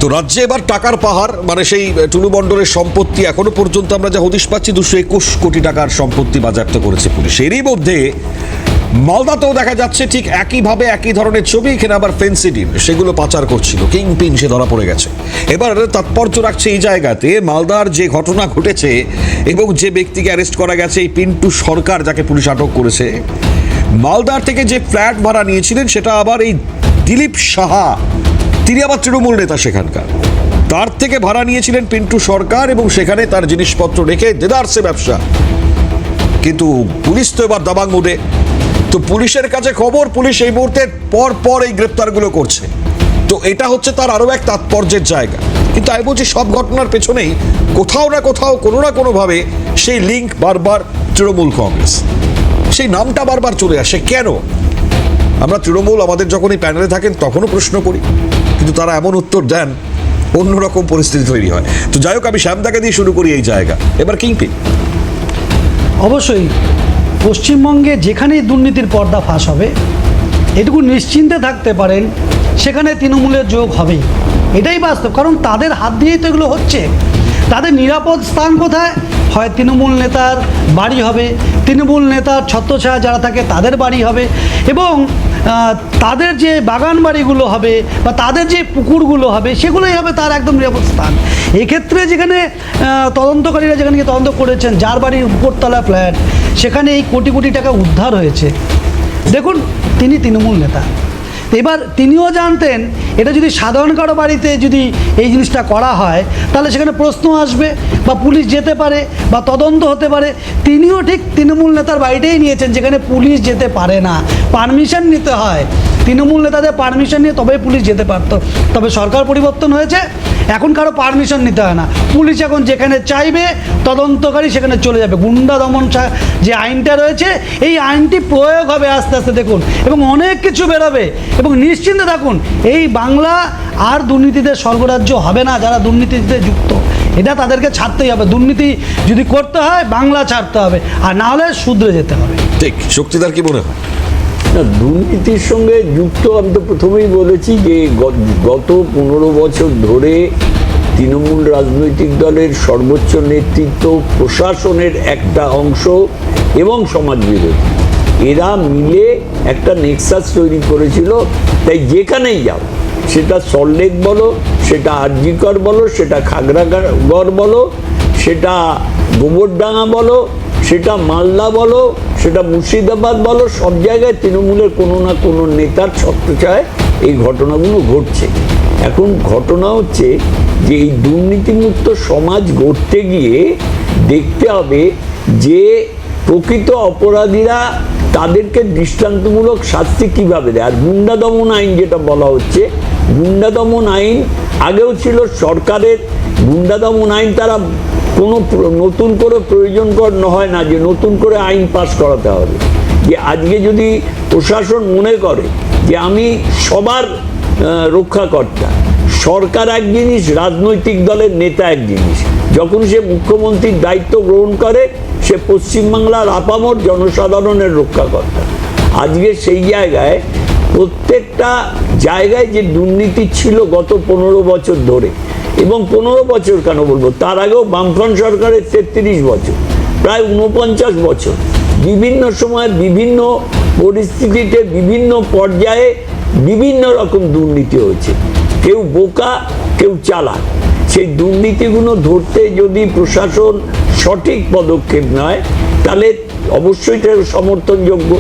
তো রাজ্যে এবার টাকার পাহাড়, মানে সেই টুলু মণ্ডলের সম্পত্তি এখনো পর্যন্ত আমরা যা হদিশ পাচ্ছি 221 কোটি টাকার সম্পত্তি বাজেয়াপ্ত করেছে পুলিশ। এরই মধ্যে মালদাতেও দেখা যাচ্ছে ঠিক একইভাবে একই ধরনের ছবি, এখানে আবার ফেন্সিডিল সেগুলো পাচার করছিল, কিং পিন সে ধরা পড়ে গেছে। এবার তাৎপর্য রাখছে এই জায়গাতে মালদার যে ঘটনা ঘটেছে এবং যে ব্যক্তিকে অ্যারেস্ট করা গেছে, এই পিন্টু সরকার যাকে পুলিশ আটক করেছে, মালদার থেকে যে ফ্ল্যাট ভাড়া নিয়েছিলেন সেটা আবার এই দিলীপ সাহা, তিনি আবার তৃণমূল নেতা সেখানকার, তার থেকে ভাড়া নিয়েছিলেন পিন্টু সরকার এবং সেখানে তার জিনিসপত্র রেখে দেদারসে ব্যবসা। কিন্তু পুলিশ তো এবার দাবাং মোডে। তো পুলিশের কাছে খবর, পুলিশ এই মুহূর্তে পর পর এই গ্রেপ্তারগুলো করছে। তো এটা হচ্ছে তার আরও এক তাৎপর্যের জায়গা। কিন্তু আমি বলছি সব ঘটনার পেছনেই কোথাও না কোথাও কোনো না কোনোভাবে সেই লিঙ্ক বারবার তৃণমূল কংগ্রেস, সেই নামটা বারবার চলে আসে কেন? আমরা তৃণমূল আমাদের যখন এই প্যানেলে থাকেন তখনও প্রশ্ন করি, কিন্তু তারা এমন উত্তর দেন অন্যরকম পরিস্থিতি তৈরি হয়। তো যাই হোক, আমি শ্যামদাকে দিয়ে শুরু করি এই জায়গা। এবার কিংপিন অবশ্যই পশ্চিমবঙ্গে যেখানেই দুর্নীতির পর্দা ফাঁস হবে, এটুকু নিশ্চিন্তে থাকতে পারেন সেখানে তৃণমূলের যোগ হবেই, এটাই বাস্তব। কারণ তাদের হাত দিয়েই তো এগুলো হচ্ছে। তাদের নিরাপদ স্থান কোথায়? হয় তৃণমূল নেতার বাড়ি হবে, তৃণমূল নেতার ছত্রছায়া যারা থাকে তাদের বাড়ি হবে, এবং তাদের যে বাগান বাড়িগুলো হবে বা তাদের যে পুকুরগুলো হবে সেগুলোই হবে তার একদম নিরাপদ স্থান। এক্ষেত্রে যেখানে তদন্তকারীরা যেখানে তদন্ত করেছেন, যার বাড়ির উপরতলা ফ্ল্যাট, সেখানে এই কোটি কোটি টাকা উদ্ধার হয়েছে। দেখুন, তিনি তৃণমূল নেতা, এবার তিনিও জানতেন এটা যদি সাধারণ কারো বাড়িতে যদি এই জিনিসটা করা হয় তাহলে সেখানে প্রশ্ন আসবে বা পুলিশ যেতে পারে বা তদন্ত হতে পারে। তিনিও ঠিক তৃণমূল নেতার বাড়িতেই নিয়েছেন যেখানে পুলিশ যেতে পারে না, পারমিশন নিতে হয়। তৃণমূল নেতাদের পারমিশন নিয়ে তবেই পুলিশ যেতে পারতো। তবে সরকার পরিবর্তন হয়েছে, এখন কারো পারমিশন নিতে হয় না, পুলিশ এখন যেখানে চাইবে তদন্তকারী সেখানে চলে যাবে। গুন্ডা দমন যে আইনটা রয়েছে, এই আইনটি প্রয়োগ হবে আস্তে আস্তে, দেখুন, এবং অনেক কিছু বেরোবে। এবং নিশ্চিন্তে থাকুন, এই বাংলা আর দুর্নীতিতে স্বর্গরাজ্য হবে না। যারা দুর্নীতিতে যুক্ত, এটা তাদেরকে ছাড়তেই হবে। দুর্নীতি যদি করতে হয় বাংলা ছাড়তে হবে, আর না হলে শুধরে যেতে হবে। ঠিক। শক্তিদার কি মনে হয়? না, দুর্নীতির সঙ্গে যুক্ত আমি তো প্রথমেই বলেছি যে গত 15 বছর ধরে তৃণমূল রাজনৈতিক দলের সর্বোচ্চ নেতৃত্ব, প্রশাসনের একটা অংশ এবং সমাজ বিরোধী, এরা মিলে একটা নেক্সাস তৈরি করেছিল। তাই যেখানেই যাও, সেটা সল্টলেক বলো, সেটা আরজিকর বলো, সেটা খাগড়াগড় বলো, সেটা গোবরডাঙ্গা বলো, সেটা মালদা বলো, সেটা মুর্শিদাবাদ বলো, সব জায়গায় তৃণমূলের কোনো না কোনো নেতার ছত্রছায়ায় এই ঘটনাগুলো ঘটছে। এখন ঘটনা হচ্ছে যে এই দুর্নীতিমুক্ত সমাজ গড়তে গিয়ে দেখতে হবে যে প্রকৃত অপরাধীরা তাদেরকে দৃষ্টান্তমূলক শাস্তি কীভাবে দেয়। আর গুন্ডা দমন আইন যেটা বলা হচ্ছে, গুন্ডা দমন আইন আগেও ছিল সরকারের। গুন্ডা দমন আইন তারা কোনো নতুন করে প্রয়োজন হয় না যে নতুন করে আইন পাস করাতে হবে। যে আজকে যদি প্রশাসন মনে করে যে আমি সবার রক্ষাকর্তা, সরকার এক জিনিস, রাজনৈতিক দলের নেতা এক জিনিস, যখন সে মুখ্যমন্ত্রীর দায়িত্ব গ্রহণ করে সে পশ্চিমবাংলার আপামর জনসাধারণের রক্ষাকর্তা। আজকে সেই জায়গায় প্রত্যেকটা জায়গায় যে দুর্নীতি ছিল গত 15 বছর ধরে, এবং 15 বছর কেন বলবো, তার আগেও বামফ্রন্ট সরকারের 33 বছর, প্রায় 49 বছর, বিভিন্ন সময় বিভিন্ন পরিস্থিতিতে বিভিন্ন পর্যায়ে বিভিন্ন রকম দুর্নীতি হয়েছে। কেউ বোকা, কেউ চালাক। সেই দুর্নীতিগুলো ধরতে যদি প্রশাসন সঠিক পদক্ষেপ নেয় তাহলে অবশ্যই এটা সমর্থনযোগ্য।